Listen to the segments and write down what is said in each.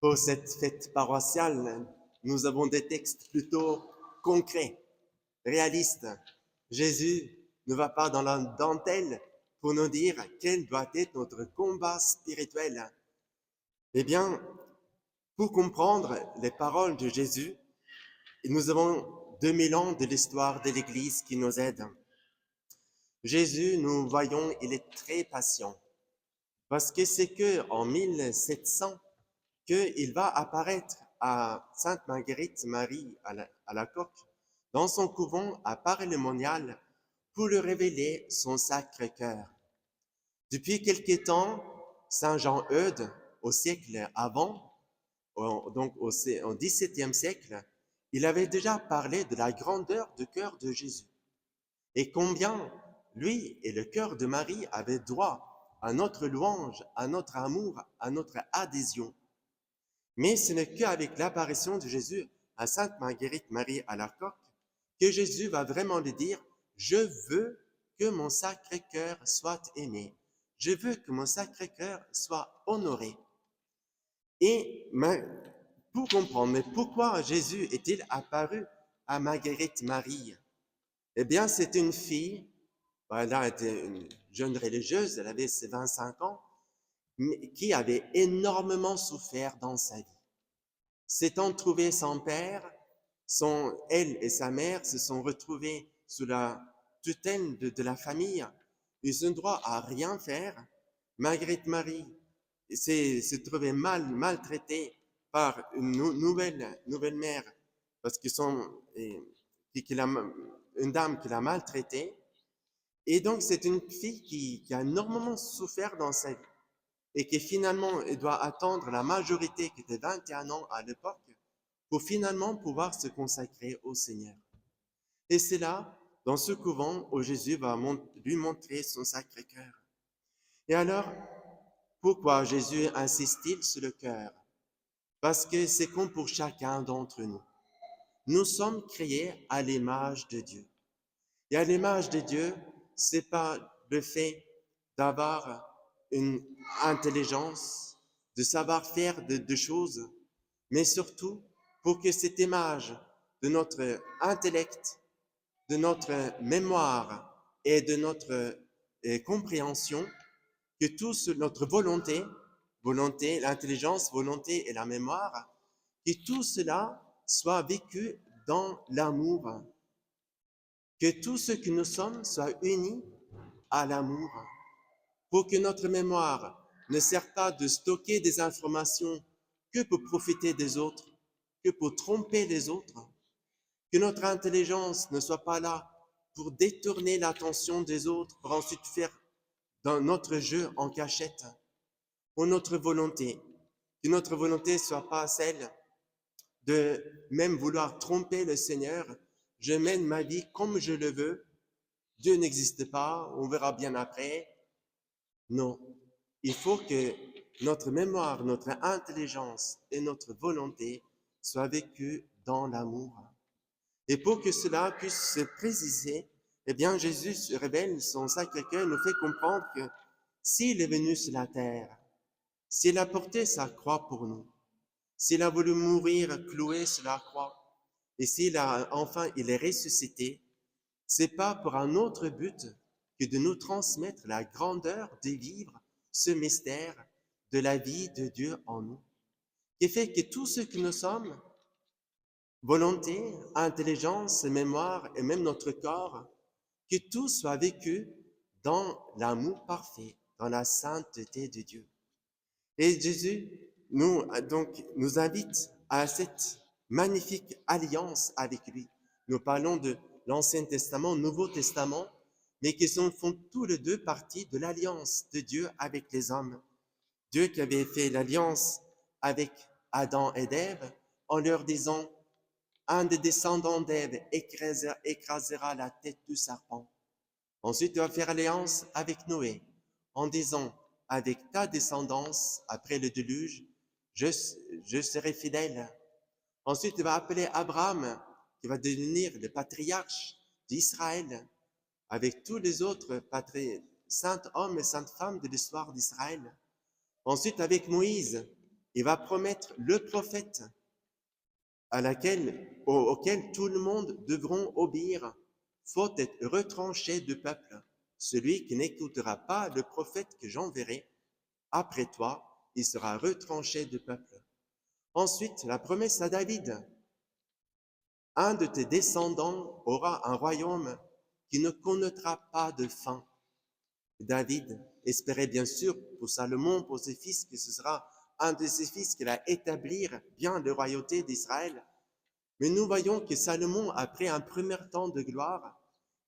Pour cette fête paroissiale, nous avons des textes plutôt concrets, réalistes. Jésus ne va pas dans la dentelle pour nous dire quel doit être notre combat spirituel. Eh bien, pour comprendre les paroles de Jésus, nous avons 2000 ans de l'histoire de l'Église qui nous aident. Jésus, nous voyons, il est très patient. Parce que c'est que en 1700 qu'il va apparaître à Sainte Marguerite Marie à la Coque, dans son couvent à Paris-le-Monial, pour lui révéler son Sacré-Cœur. Depuis quelque temps, Saint Jean-Eudes, au siècle avant, donc au XVIIe siècle, il avait déjà parlé de la grandeur du cœur de Jésus et combien lui et le cœur de Marie avaient droit à notre louange, à notre amour, à notre adhésion. Mais ce n'est qu'avec l'apparition de Jésus à Sainte Marguerite Marie à la Coque que Jésus va vraiment lui dire « Je veux que mon Sacré-Cœur soit aimé. Je veux que mon Sacré-Cœur soit honoré. » Et pour comprendre, mais pourquoi Jésus est-il apparu à Marguerite Marie? Eh bien, c'était une fille, elle était une jeune religieuse, elle avait ses 25 ans, mais qui avait énormément souffert dans sa vie. S'étant trouvé sans père, elle et sa mère se sont retrouvées sous la tutelle de la famille. Ils ont droit à rien faire. Marguerite Marie s'est trouvée maltraitée par une nouvelle mère parce que une dame qui l'a maltraitée. Et donc, c'est une fille qui a énormément souffert dans sa vie et qui finalement elle doit attendre la majorité qui était 21 ans à l'époque pour finalement pouvoir se consacrer au Seigneur. Et c'est là, dans ce couvent, où Jésus va lui montrer son Sacré-Cœur. Et alors, pourquoi Jésus insiste-t-il sur le cœur? Parce que c'est comme pour chacun d'entre nous. Nous sommes créés à l'image de Dieu. Et à l'image de Dieu, c'est pas le fait d'avoir une intelligence, de savoir faire de choses, mais surtout pour que cette image de notre intellect, de notre mémoire et de notre compréhension, que notre volonté, l'intelligence, volonté et la mémoire, que tout cela soit vécu dans l'amour, que tout ce que nous sommes soit uni à l'amour, pour que notre mémoire ne serve pas de stocker des informations que pour profiter des autres, que pour tromper les autres, que notre intelligence ne soit pas là pour détourner l'attention des autres, pour ensuite faire dans notre jeu en cachette, pour notre volonté, que notre volonté ne soit pas celle de même vouloir tromper le Seigneur. Je mène ma vie comme je le veux, Dieu n'existe pas, on verra bien après. Non, il faut que notre mémoire, notre intelligence et notre volonté soient vécues dans l'amour. Et pour que cela puisse se préciser, eh bien, Jésus se révèle, son Sacré-Cœur nous fait comprendre que s'il est venu sur la terre, s'il a porté sa croix pour nous, s'il a voulu mourir cloué sur la croix, et enfin, il est ressuscité, c'est pas pour un autre but que de nous transmettre la grandeur de vivre ce mystère de la vie de Dieu en nous, qui fait que tout ce que nous sommes, volonté, intelligence, mémoire et même notre corps, que tout soit vécu dans l'amour parfait, dans la sainteté de Dieu. Et Jésus nous invite à cette magnifique alliance avec lui. Nous parlons de l'Ancien Testament, Nouveau Testament, mais qui font tous les deux partie de l'alliance de Dieu avec les hommes. Dieu qui avait fait l'alliance avec Adam et Ève en leur disant « Un des descendants d'Ève écrasera la tête du serpent ». Ensuite, il va faire alliance avec Noé en disant « Avec ta descendance, après le déluge, je serai fidèle ». Ensuite, il va appeler Abraham, qui va devenir le patriarche d'Israël, avec tous les autres saints hommes et saintes femmes de l'histoire d'Israël. Ensuite, avec Moïse, Il va promettre le prophète auquel tout le monde devront obéir, faute d'être retranché du peuple. Celui qui n'écoutera pas le prophète que j'enverrai après toi, il sera retranché du peuple. Ensuite, la promesse à David. Un de tes descendants aura un royaume qui ne connaîtra pas de fin. David espérait bien sûr pour Salomon, pour ses fils, que ce sera un de ses fils qui va établir bien la royauté d'Israël. Mais nous voyons que Salomon, après un premier temps de gloire,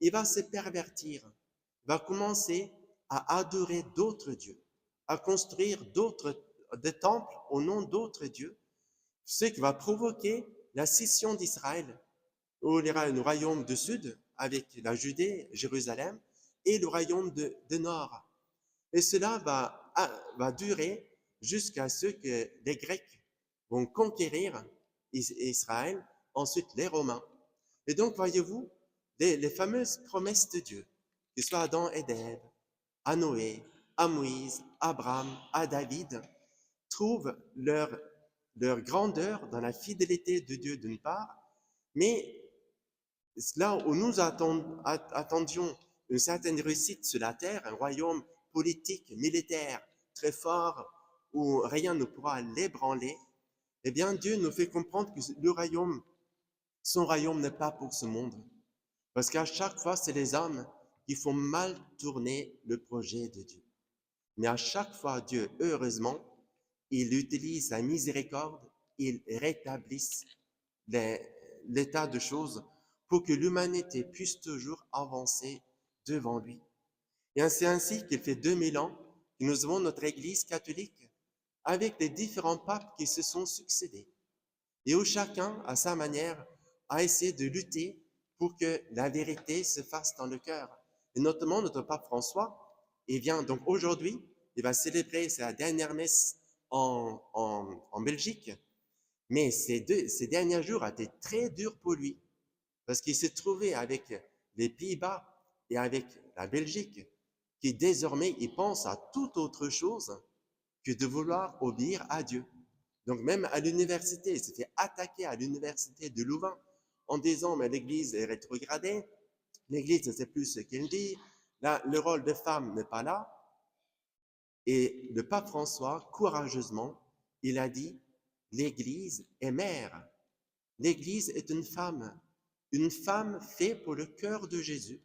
il va se pervertir, va commencer à adorer d'autres dieux, à construire des temples au nom d'autres dieux, ce qui va provoquer la scission d'Israël, où il y aura le royaume du sud avec la Judée, Jérusalem, et le royaume de nord. Et cela va durer jusqu'à ce que les Grecs vont conquérir Israël, ensuite les Romains. Et donc, voyez-vous, les fameuses promesses de Dieu, que ce soit à Adam et Ève, à Noé, à Moïse, à Abraham, à David, trouvent leur grandeur dans la fidélité de Dieu d'une part, mais là où nous attendions une certaine réussite sur la terre, un royaume politique, militaire, très fort, où rien ne pourra l'ébranler, eh bien Dieu nous fait comprendre que son royaume n'est pas pour ce monde. Parce qu'à chaque fois, c'est les hommes qui font mal tourner le projet de Dieu. Mais à chaque fois, Dieu, heureusement, il utilise la miséricorde, il rétablisse l'état de choses pour que l'humanité puisse toujours avancer devant lui. Et c'est ainsi qu'il fait 2000 ans que nous avons notre Église catholique avec les différents papes qui se sont succédés et où chacun, à sa manière, a essayé de lutter pour que la vérité se fasse dans le cœur. Et notamment notre pape François, il vient donc aujourd'hui, il va célébrer sa dernière messe en Belgique, mais ces derniers jours ont été très durs pour lui, parce qu'il s'est trouvé avec les Pays-Bas et avec la Belgique, qui désormais, il pense à toute autre chose que de vouloir obéir à Dieu. Donc même à l'université, il s'est fait attaquer à l'université de Louvain en disant mais l'Église est rétrogradée, l'Église ne sait plus ce qu'elle dit, là, le rôle de femme n'est pas là. Et le pape François, courageusement, il a dit l'Église est mère. L'Église est une femme faite pour le cœur de Jésus.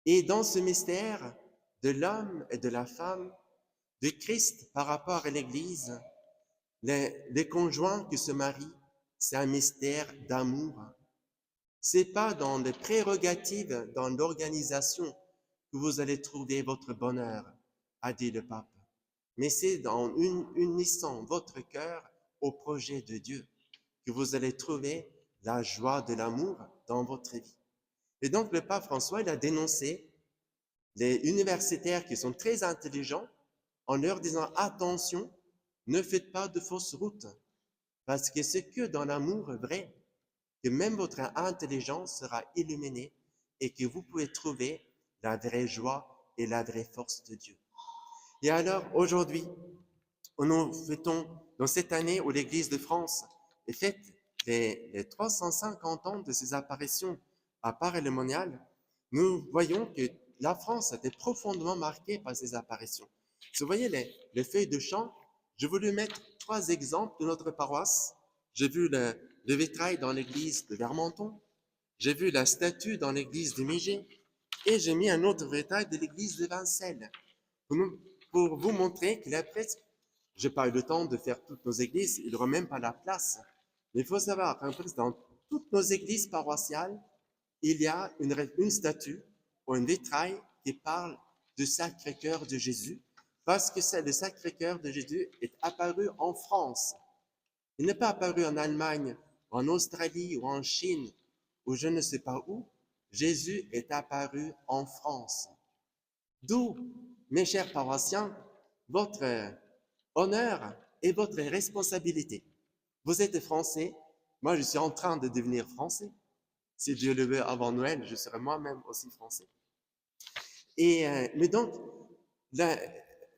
Et dans ce mystère de l'homme et de la femme, de Christ par rapport à l'Église, les conjoints qui se marient, c'est un mystère d'amour. C'est pas dans les prérogatives, dans l'organisation que vous allez trouver votre bonheur, a dit le pape. Mais c'est en unissant votre cœur au projet de Dieu que vous allez trouver la joie de l'amour dans votre vie. Et donc le pape François, il a dénoncé les universitaires qui sont très intelligents en leur disant attention, ne faites pas de fausses routes, parce que c'est que dans l'amour vrai que même votre intelligence sera illuminée et que vous pouvez trouver la vraie joie et la vraie force de Dieu. Et alors, aujourd'hui, nous fêtons, dans cette année où l'Église de France fête les 350 ans de ses apparitions à Paray-le-Monial, nous voyons que la France a été profondément marquée par ces apparitions. Si vous voyez les feuilles de chant, j'ai voulu mettre 3 exemples de notre paroisse. J'ai vu le vitrail dans l'église de Vermenton, j'ai vu la statue dans l'église de Migé, et j'ai mis un autre vitrail de l'église de Vincelles, pour vous montrer qu'il y a presque, j'ai pas eu le temps de faire toutes nos églises, il n'y aura même pas la place, mais il faut savoir qu'en plus, dans toutes nos églises paroissiales, il y a une statue ou un vitrail qui parle du Sacré-Cœur de Jésus, parce que le Sacré-Cœur de Jésus est apparu en France. Il n'est pas apparu en Allemagne, ou en Australie, ou en Chine, ou je ne sais pas où. Jésus est apparu en France. D'où, mes chers paroissiens, votre honneur et votre responsabilité. Vous êtes français, moi je suis en train de devenir français. Si Dieu le veut, avant Noël, je serai moi-même aussi français. Mais donc,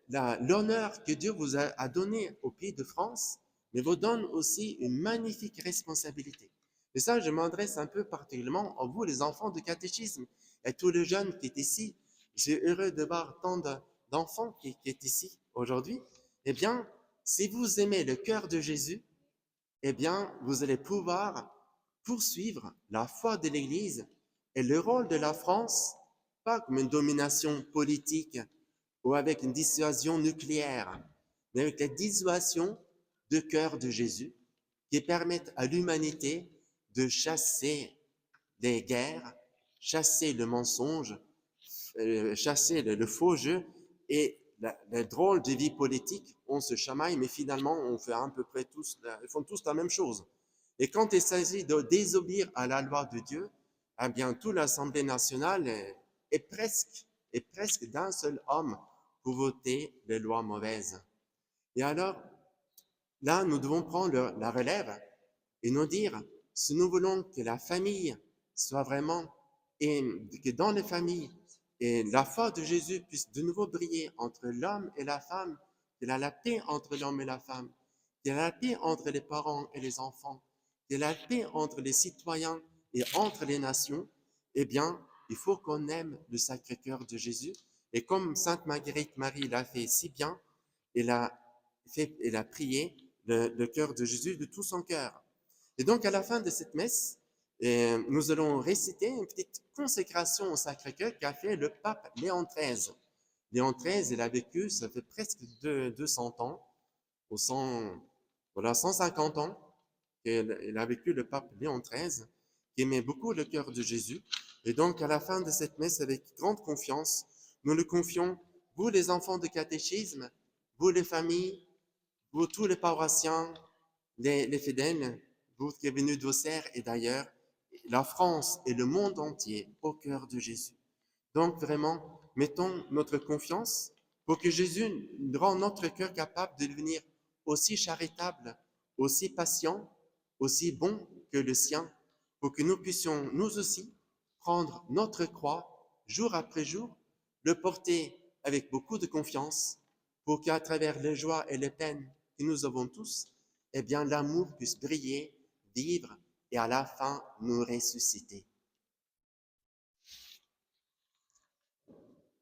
l'honneur que Dieu vous a donné au pays de France, mais vous donne aussi une magnifique responsabilité. Et ça, je m'adresse un peu particulièrement à vous, les enfants de catéchisme, et tous les jeunes qui sont ici. J'ai heureux de voir tant d'enfants qui sont ici aujourd'hui. Eh bien, si vous aimez le cœur de Jésus, eh bien, vous allez pouvoir poursuivre la foi de l'Église et le rôle de la France, pas comme une domination politique ou avec une dissuasion nucléaire, mais avec la dissuasion du cœur de Jésus qui permettent à l'humanité de chasser les guerres, chasser le mensonge, chasser le faux jeu et la drôle de vie politique. On se chamaille, mais finalement, on fait à peu près tous, ils font tous la même chose. Et quand il s'agit de désobéir à la loi de Dieu, eh bien, toute l'Assemblée nationale est presque d'un seul homme pour voter les lois mauvaises. Et alors, là, nous devons prendre la relève et nous dire, si nous voulons que la famille soit vraiment, et que dans les familles, et la foi de Jésus puisse de nouveau briller entre l'homme et la femme, qu'il y a la paix entre l'homme et la femme, qu'il y a la paix entre les parents et les enfants, qu'il y a la paix entre les citoyens et entre les nations, eh bien, il faut qu'on aime le Sacré-Cœur de Jésus. Et comme Sainte Marguerite Marie l'a fait si bien, elle a prié le cœur de Jésus de tout son cœur. Et donc, à la fin de cette messe, nous allons réciter une petite consécration au Sacré-Cœur qu'a fait le pape Léon XIII. Léon XIII, il a vécu, ça fait presque 200 ans, ou 150 ans, qu'il a vécu le pape Léon XIII, qui aimait beaucoup le cœur de Jésus. Et donc, à la fin de cette messe, avec grande confiance, nous le confions, vous les enfants de catéchisme, vous les familles, vous tous les paroissiens, les fidèles, vous qui êtes venus d'Auxerre et d'ailleurs, la France et le monde entier au cœur de Jésus. Donc vraiment, mettons notre confiance pour que Jésus rende notre cœur capable de devenir aussi charitable, aussi patient, aussi bon que le sien, pour que nous puissions, nous aussi, prendre notre croix jour après jour, le porter avec beaucoup de confiance, pour qu'à travers les joies et les peines que nous avons tous, eh bien l'amour puisse briller, vivre et à la fin nous ressusciter.